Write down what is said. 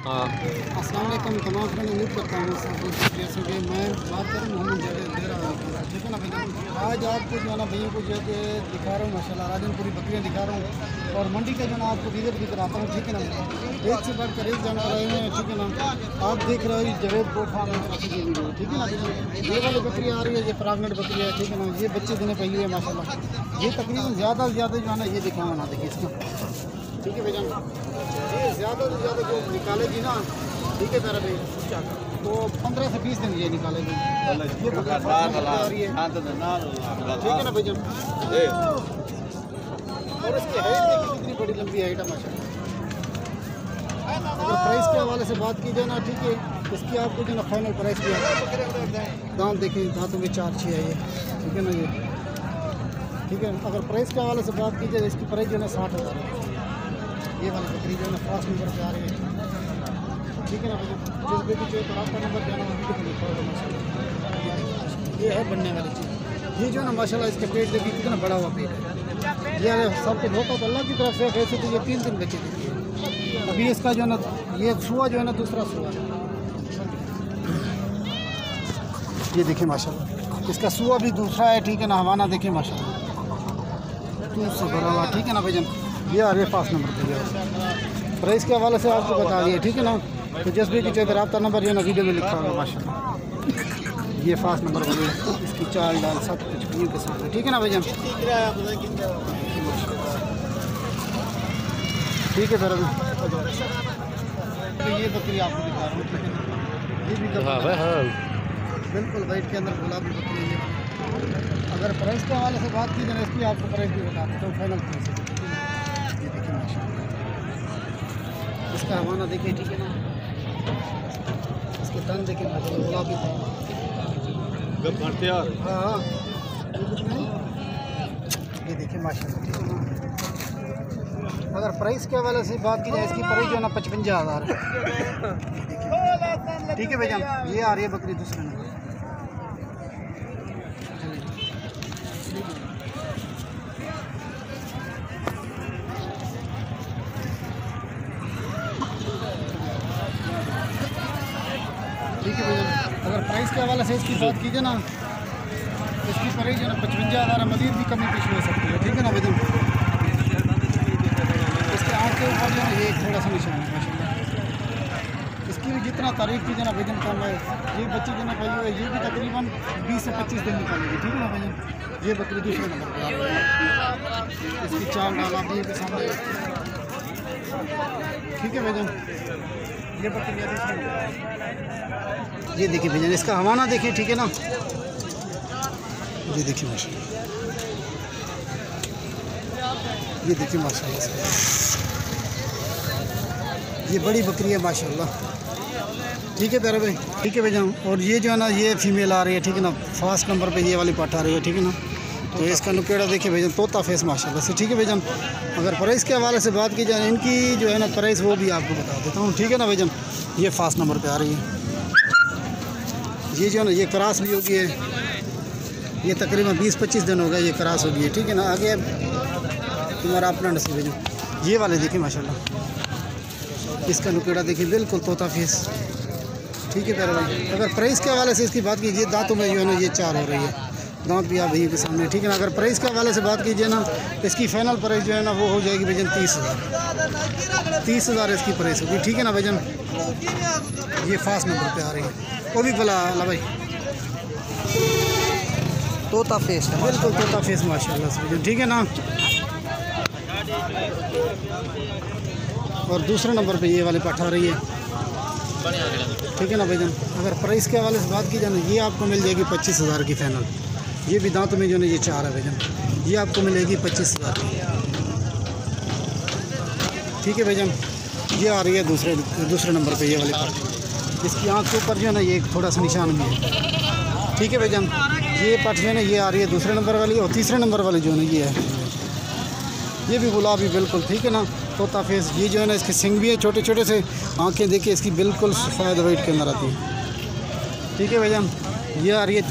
अस्सलाम वालेकुम तमाम फ्रेंड, उम्मीद करता हूँ सब जैसे कि मैं बात करूँ मोहम्मद जावेद दे रहा हूँ, ठीक है ना भैया। आज आपको जो है ना भैया को जो है दिखा रहा हूँ माशाल्लाह राजनपुरी बकरियाँ दिखा रहा हूँ और मंडी का जो ना आपको विजिट भी कराता हूँ, ठीक है ना। एक से बढ़कर एक जानवर आए हैं, ठीक है ना। आप देख रहे हो जावेद गोट फार्म, ठीक है ना। ये वाली बकरी आ रही है, ये प्रेगनेंट बकरी है, ठीक है ना। ये बच्चे देने पहले है माशाल्लाह। ये तकरीबन ज़्यादा से ज़्यादा जो है ना ये दिखाऊँगा ना, देखिए इसका, ठीक है भैया। ये ज़्यादा से ज़्यादा जो निकालेगी ना, ठीक है मेरा भाई, तो 15 से 20 दिन ये निकालेगी। ये बकरी आ रही है, ठीक है ना भैया। और इसकी हाइट देखिए कितनी बड़ी लंबी हाइट है माशाल्लाह। अगर प्राइस के हवाले से बात की जाए ना, ठीक है, इसकी आपको जो ना फाइनल प्राइस भी है। दांत देखिए, दांतों में 4 6 है ये, ठीक है ना ये, ठीक है। अगर प्राइस के हवाले से बात की जाए, इसकी प्राइस जो है 60,000 है। ये वाली बकरी जो है ना फर्स्ट नंबर पे आ रही है, ठीक है ना भैया। जिस भी चाहिए तो आपका नंबर जाना माशाल्लाह। ये है बनने वाली चीज़। ये जो है ना माशाल्लाह इसका पेट देखिए कितना बड़ा हुआ पेट है। ये सब कुछ होता तो अल्लाह की तरफ से, वैसे तो ये 3 दिन बच्चे देती है। अभी इसका जो है ना ये सुआ जो है ना दूसरा सुआ है, ये देखिए माशाल्लाह। इसका सुआ भी दूसरा है, ठीक है ना। हवाना देखिए माशाल्लाह दूध से भरा हुआ, ठीक है ना भैया। ये आ रही है 5 नंबर पर। प्राइस के हवाले से आपको बता दिए, ठीक है ना। तो जिस भी की चाहिए रब्ता नंबर ये ना वीडियो में लिखा होगा माशाल्लाह। ये 5 नंबर वाली है, इसकी चाल डाल सब कुछ वीडियो के साथ, ठीक है ना भैया। ठीक है सर, अभी तो ये बकरी आपको दिखा रहा हूँ, ठीक है ना। ये भी बिल्कुल वाइट के अंदर गुलाबी बकरी है। अगर प्राइस के हवाले से बात की जाए, इसकी आपको प्राइस भी बता देता हूँ फाइनल प्राइस। ये देखिए माशाल्लाह, इसका हवाना देखिए, ठीक है ना। इसके तन देखिए माशाल्लाह गुलाबी थे। हाँ, ये देखिए माशाल्लाह, ठीक है ना। अगर प्राइस के हवाले से बात की जाए, इसकी प्राइस जो है ना 55,000 है, ठीक है भैया। ये आ रही है बकरी दूसरे नंबर। ठीक है भैया। अगर प्राइस के हवाले से इसकी बात कीजिए ना, इसकी प्राइस जो है ना 55,000 है। मज़ीद भी कमी पेश हो सकती है, ठीक है ना भैया। इसके आँख के ऊपर जो है ये थोड़ा सा निशान है माशाल्लाह। इसकी भी जितना तारीफ कीजिए ना भैया कम है। ये बच्ची जो ना भाई है, ये भी तकरीबन 20 से 25 दिन निकालेगी, ठीक है ना भैया। ये बकरी दूसरे नंबर पर, इसकी चाल डाला भी के सामने, ठीक है भैया। ये बकरी ये देखिए भैया, इसका हवाना देखिए, ठीक है ना। ये देखिए माशाल्लाह, ये देखिए माशाल्लाह, ये बड़ी बकरी है माशाल्लाह, ठीक है प्यारे भाई, ठीक है भैया। और ये जो है ना ये फीमेल आ रही है, ठीक है ना। फर्स्ट नंबर पे ये वाली पाट आ रही है, ठीक है ना। तो इसका नुकेड़ा देखिए भैया, तोता फेस माशाल्लाह से, ठीक है भैया। अगर प्राइस के हवाले से बात की जाए, इनकी जो है ना प्राइस वो भी आपको बता देता हूँ, ठीक है ना भैया। ये फर्स्ट नंबर पे आ रही है। ये जो है ना ये क्रॉस भी होगी है, ये तकरीबन 20-25 दिन हो गए ये क्रॉस होगी है, ठीक है ना। आगे तुम्हारा अपना नसीब है। ये वाले देखिए माशाल्लाह, इसका नुकेड़ा देखिए बिल्कुल तोता फेस, ठीक है प्यारे भाई। अगर प्राइस के हवाले से इसकी बात कीजिए, दांतों में जो है ना ये 4 हो रही है, दांत भी आप भैया के सामने, ठीक है ना। अगर प्राइस के हवाले से बात कीजिए ना, इसकी फाइनल प्राइस जो है ना वो हो जाएगी भैया 30,000 इसकी प्राइस होगी, ठीक है ना भैया। ये फर्स्ट नंबर पे आ रही है, वो भी बोला ला भाई, तोता फेस है बिल्कुल, तोता फेस माशाल्लाह से, ठीक है ना। और दूसरे नंबर पे ये वाली पाठ आ रही है, ठीक है ना भैया। अगर प्राइस के हवाले से बात की जाए ना, ये आपको मिल जाएगी 25,000 की फाइनल। ये भी दांतों में जो है ये 4 है भैया, ये आपको मिलेगी 25,000 की, ठीक है भैया। ये आ रही है दूसरे नंबर पे ये वाली पाठ। इसकी आँख के ऊपर जो है ना ये थोड़ा सा निशान भी है, ठीक है भैया। ये पाठ जो है ना ये आ रही है दूसरे नंबर वाली, और तीसरे नंबर वाली जो है ना ये है, ये भी गुलाबी बिल्कुल, ठीक है ना, तोता फेस। ये जो है ना इसके सिंग भी है छोटे छोटे से, आंखें देखिए इसकी बिल्कुल सफ़ेद वाइट के अंदर आती है, ठीक है भैया। ये आ रही है